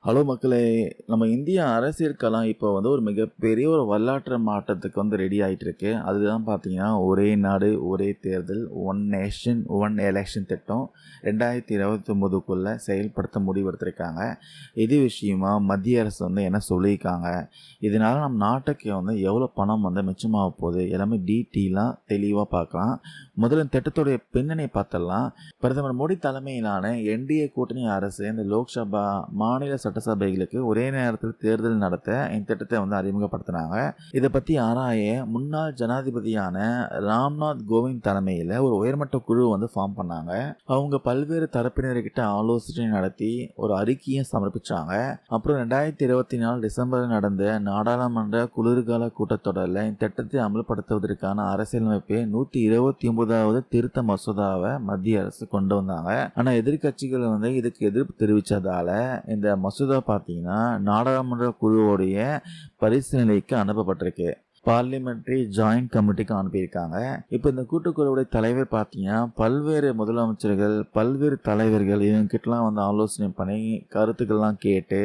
Hello மக்களே! நம்ம இந்திய அரசியல் களம் இப்போ ஒரு மிகப்பெரிய வரலாற்று மாற்றத்துக்கு ரெடி ஆயிட்டு இருக்கு. அதுதான் பார்த்தீங்கன்னா, ஒரே நாடு, ஒரே தேர்தல், ஒன் நேஷன், ஒன் எலெக்ஷன் திட்டம் 2029க்குள்ள செயல்படுத்த முடிவெடுத்திருக்காங்க. இது விஷயமா மத்திய அரசு என்ன சொல்லியிருக்காங்க? இதனால நம் நாட்டுக்கு எவ்வளோ பணம் மிச்சமாக போகுது? எல்லாமே டீட்டெயிலாக தெளிவாக பார்க்கலாம். முதல்ல இந்த திட்டத்துடைய பின்னணி பார்த்தலாம். பிரதமர் மோடி தலைமையிலான என்டிஏ கூட்டணி அரசு இந்த லோக்சபா, மாநில சட்டசபைகளுக்கு ஒரே நேரத்தில் தேர்தல் நடத்த இந்த திட்டத்தை அறிமுகப்படுத்தினாங்க. இதை பற்றி ஆராய முன்னாள் ஜனாதிபதியான ராம்நாத் கோவிந்த் தலைமையில் ஒரு உயர்மட்ட குழு ஃபார்ம் பண்ணாங்க. அவங்க பல்வேறு தரப்பினர்கிட்ட ஆலோசனை நடத்தி ஒரு அறிக்கையை சமர்ப்பிச்சாங்க. அப்புறம் 2024 டிசம்பரில் நடந்த நாடாளுமன்ற குளிர்கால கூட்டத்தொடரில் இந்த திட்டத்தை அமல்படுத்துவதற்கான அரசியலமைப்பு 129வது திருத்த மசோதாவை மத்திய அரசு கொண்டு வந்தாங்க. ஆனா எதிர்கட்சிகள் இதுக்கு எதிர்ப்பு தெரிவிச்சதால இந்த மசோதா பார்த்தீங்கன்னா நாடாளுமன்ற குழுவோடைய பரிசீலனைக்கு அனுப்பப்பட்டிருக்கு. பார்லிமெண்டரி ஜாயிண்ட் கமிட்டிக்கு அனுப்பியிருக்காங்க. இப்போ இந்த கூட்டுக்குழுவுடைய தலைவர் பார்த்தீங்கன்னா பல்வேறு முதலமைச்சர்கள், பல்வேறு தலைவர்கள் இவங்ககிட்டலாம் ஆலோசனை பண்ணி கருத்துக்கள்லாம் கேட்டு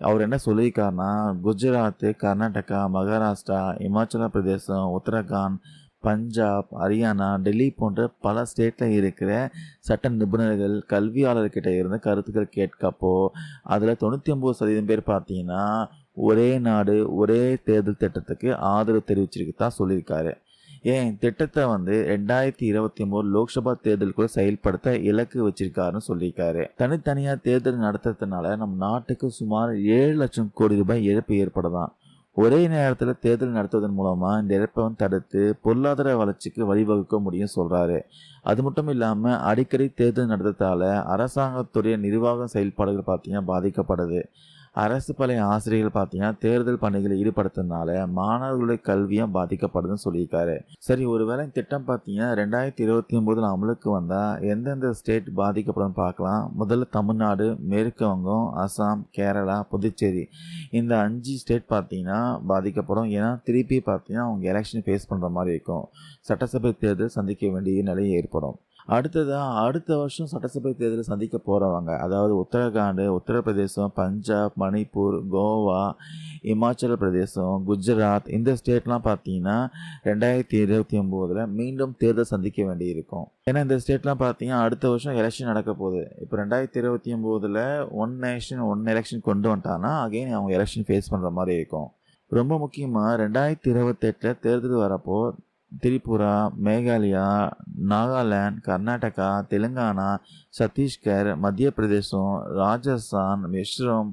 அவர் என்ன சொல்லியிருக்காருன்னா, குஜராத், கர்நாடகா, மகாராஷ்டிரா, இமாச்சல பிரதேசம், உத்தரகாண்ட், பஞ்சாப், ஹரியானா, டெல்லி போன்ற பல ஸ்டேட்டில் இருக்கிற சட்ட நிபுணர்கள், கல்வியாளர்கிட்ட இருந்து கருத்துக்கள் கேட்கப்போ அதில் 99% பேர் பார்த்தீங்கன்னா ஒரே நாடு ஒரே தேர்தல் திட்டத்துக்கு ஆதரவு தெரிவிச்சிருக்கு தான் சொல்லியிருக்காரு. ஏன் திட்டத்தை 2023 லோக்சபா தேர்தலுக்குள்ள செயல்படுத்த இலக்கு வச்சிருக்காருன்னு சொல்லியிருக்காரு. தனித்தனியாக தேர்தல் நடத்துறதுனால நம் நாட்டுக்கு சுமார் 7 லட்சம் கோடி ரூபாய் இழப்பு ஏற்படுதான். ஒரே நேரத்தில் தேர்தல் நடத்துவதன் மூலமாக இந்த இழப்பை தடுத்து பொருளாதார வளர்ச்சிக்கு வழிவகுக்க முடியும் சொல்கிறாரு. அது மட்டும் இல்லாமல் அடிக்கடி தேர்தல் நடத்துறதால அரசாங்கத்துடைய நிர்வாக செயல்பாடுகள் பார்த்தீங்கன்னா பாதிக்கப்படுது. அரசு பள்ளி ஆசிரியர்கள் பார்த்தீங்கன்னா தேர்தல் பணிகளில் ஈடுபடுத்துறதுனால மாணவர்களுடைய கல்வியும் பாதிக்கப்படுதுன்னு சொல்லியிருக்காரு. சரி, ஒருவேளை இந்த திட்டம் பார்த்தீங்கன்னா 2029 அமலுக்கு வந்தால் எந்தெந்த ஸ்டேட் பாதிக்கப்படும் பார்க்கலாம். முதல்ல தமிழ்நாடு, மேற்கு வங்கம், அசாம், கேரளா, புதுச்சேரி இந்த 5 ஸ்டேட் பார்த்தீங்கன்னா பாதிக்கப்படும். ஏன்னா திருப்பி பார்த்தீங்கன்னா அவங்க எலெக்ஷன் ஃபேஸ் பண்ணுற மாதிரி இருக்கும். சட்டசபை தேர்தல் சந்திக்க வேண்டிய நிலை ஏற்படும். அடுத்த வருஷம் சட்டசபை தேர்தலை சந்திக்க போகிறவங்க, அதாவது உத்தரகாண்ட், உத்தரப்பிரதேசம், பஞ்சாப், மணிப்பூர், கோவா, இமாச்சல பிரதேசம், குஜராத் இந்த ஸ்டேட்லாம் பார்த்தீங்கன்னா 2029 மீண்டும் தேர்தல் சந்திக்க வேண்டியிருக்கும். ஏன்னா இந்த ஸ்டேட்லாம் பார்த்தீங்கன்னா அடுத்த வருஷம் எலெக்ஷன் நடக்க போகுது. இப்போ 2029 ஒன் நேஷன் ஒன் எலெக்ஷன் கொண்டு வந்துட்டாங்கன்னா அகைன் அவங்க எலெக்ஷன் ஃபேஸ் பண்ணுற மாதிரி இருக்கும். ரொம்ப முக்கியமாக 2028 தேர்தல் வரப்போ திரிபுரா, மேகாலயா, நாகாலாந்து, கர்நாடகா, தெலுங்கானா, சத்தீஸ்கர், மத்திய பிரதேசம், ராஜஸ்தான், மிசோரம்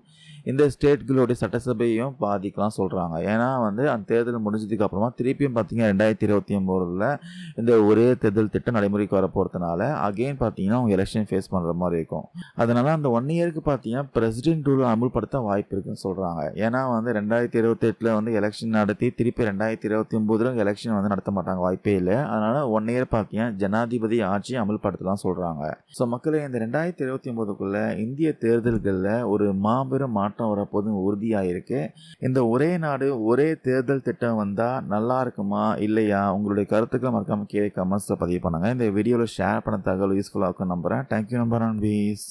இந்த ஸ்டேட்களுடைய சட்டசபையும் பாதிக்கலாம் சொல்கிறாங்க. ஏன்னா அந்த தேர்தல் முடிஞ்சதுக்கு அப்புறமா திருப்பியும் பார்த்தீங்கன்னா 2029 இந்த ஒரே தேர்தல் திட்டம் நடைமுறைக்கு வர போகிறதுனால அகெயின் பார்த்தீங்கன்னா அவங்க எலெக்ஷன் ஃபேஸ் பண்ணுற மாதிரி இருக்கும். அதனால் அந்த 1 இயருக்கு பார்த்தீங்கன்னா பிரசிடென்ட் ரூல் அமுல்படுத்த வாய்ப்பு இருக்குன்னு சொல்கிறாங்க. ஏன்னா 2028 எலெக்ஷன் நடத்தி திருப்பி 2029 எலெக்ஷன் நடத்த மாட்டாங்க, வாய்ப்பே இல்லை. அதனால் 1 இயர் பார்த்தீங்கன்னா ஜனாதிபதி ஆட்சி அமுல்படுத்தலாம் சொல்கிறாங்க. ஸோ மக்களே, இந்த 2029க்குள்ள இந்திய தேர்தல்களில் ஒரு மாபெரும் மாற்றம் வரப்போது உறுதியாயிருக்கு. இந்த ஒரே நாடு ஒரே தேர்தல் திட்டம் வந்தால் நல்லா இருக்குமா இல்லையா? உங்களுடைய கருத்துக்களை மறக்காம கீழே கமெண்ட்ஸில் பதிவு பண்ணுங்க. இந்த வீடியோவில் ஷேர் பண்ண தகவல் யூஸ்ஃபுல்லாக இருக்கும் நம்புகிறேன். Thank you number and piece.